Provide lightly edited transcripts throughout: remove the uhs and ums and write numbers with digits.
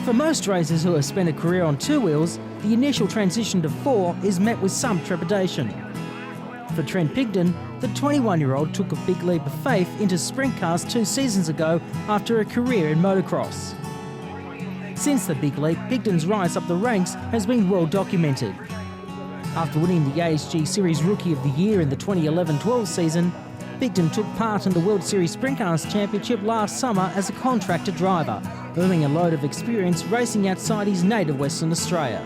For most racers who have spent a career on two wheels, the initial transition to four is met with some trepidation. For Trent Pigdon, the 21-year-old took a big leap of faith into sprint cars 2 seasons ago after a career in motocross. Since the big leap, Pigdon's rise up the ranks has been well documented. After winning the AHG Series Rookie of the Year in the 2011-12 season, Pigdon took part in the World Series Sprint Cars Championship last summer as a contractor driver, earning a load of experience racing outside his native Western Australia.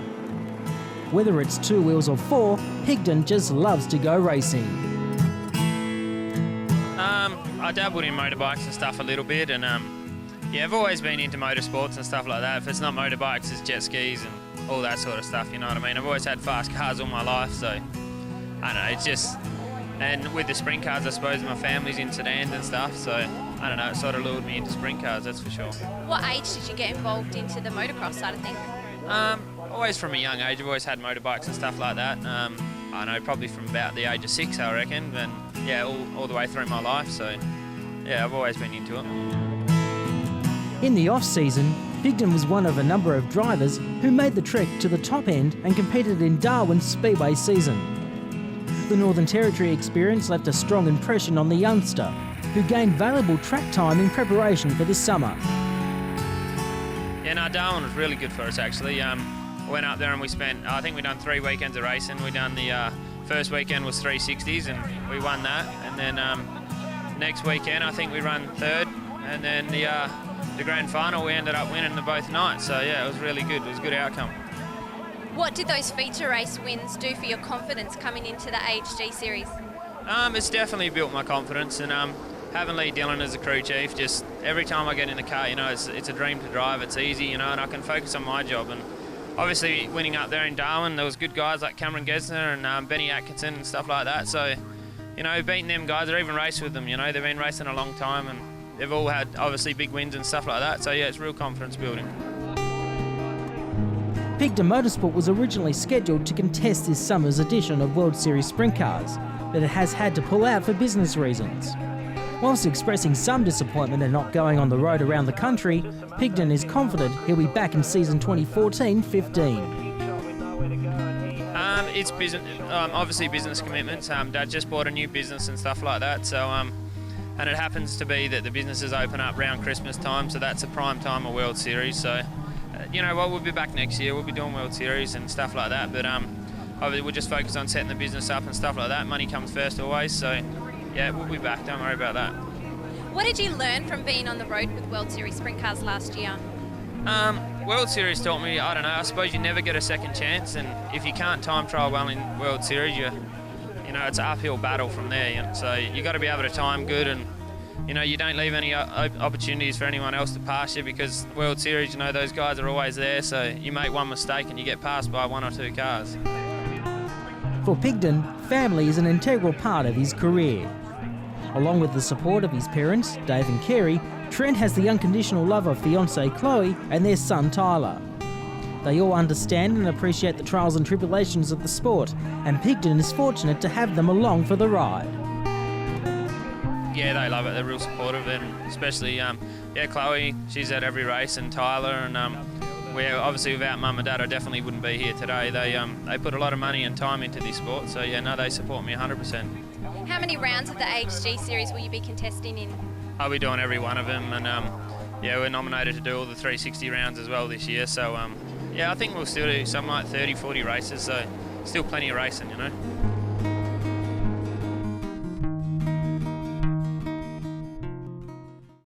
Whether it's two wheels or four, Pigdon just loves to go racing. I dabbled in motorbikes and stuff a little bit, and yeah, I've always been into motorsports and stuff like that. If it's not motorbikes, it's jet skis and all that sort of stuff, you know what I mean? I've always had fast cars all my life, so I don't know, it's just... And with the sprint cars, I suppose my family's in sedans and stuff, so I don't know, it sort of lured me into sprint cars, that's for sure. What age did you get involved into the motocross side of things? Always from a young age, I've always had motorbikes and stuff like that. I know, probably from about the age of 6, I reckon, and yeah, all the way through my life, so yeah, I've always been into it. In the off-season, Pigdon was one of a number of drivers who made the trek to the top end and competed in Darwin's Speedway season. The Northern Territory experience left a strong impression on the youngster, who gained valuable track time in preparation for this summer. Yeah, no, Darwin was really good for us actually. Went up there and we spent, I think we done 3 weekends of racing. We done the first weekend was 360s and we won that. And then next weekend I think we run third, and then the grand final we ended up winning both nights. So yeah, it was really good. It was a good outcome. What did those feature race wins do for your confidence coming into the AHG Series? It's definitely built my confidence, and having Lee Dillon as a crew chief, just every time I get in the car, you know, it's a dream to drive. It's easy, you know, and I can focus on my job. And obviously winning up there in Darwin, there was good guys like Cameron Gesner and Benny Atkinson and stuff like that. So, you know, beating them guys, or even raced with them, you know, they've been racing a long time and they've all had obviously big wins and stuff like that. So yeah, it's real confidence building. Pigdon Motorsport was originally scheduled to contest this summer's edition of World Series Sprint Cars, but it has had to pull out for business reasons. Whilst expressing some disappointment at not going on the road around the country, Pigdon is confident he'll be back in season 2014-15. It's business, obviously business commitments. Dad just bought a new business and stuff like that, so and it happens to be that the businesses open up around Christmas time, so that's a prime time of World Series. So, you know what, we'll be back next year. We'll be doing World Series and stuff like that, but obviously we'll just focus on setting the business up and stuff like that. Money comes first always, so yeah, we'll be back. Don't worry about that. What did you learn from being on the road with World Series Sprint Cars last year? World Series taught me, I don't know, I suppose you never get a second chance, and if you can't time trial well in World Series, you know, it's an uphill battle from there. So you got to be able to time good, and you know, you don't leave any opportunities for anyone else to pass you, because World Series, you know, those guys are always there, so you make one mistake and you get passed by 1 or 2 cars. For Pigdon, family is an integral part of his career. Along with the support of his parents, Dave and Kerry, Trent has the unconditional love of fiancée Chloe and their son Tyler. They all understand and appreciate the trials and tribulations of the sport, and Pigdon is fortunate to have them along for the ride. Yeah, they love it. They're real supportive, and especially, yeah, Chloe, she's at every race, and Tyler, and obviously without Mum and Dad, I definitely wouldn't be here today. They put a lot of money and time into this sport, so yeah, no, they support me 100%. How many rounds of the AHG Series will you be contesting in? I'll be doing every one of them, and yeah, we're nominated to do all the 360 rounds as well this year, so yeah, I think we'll still do something like 30, 40 races, so still plenty of racing, you know.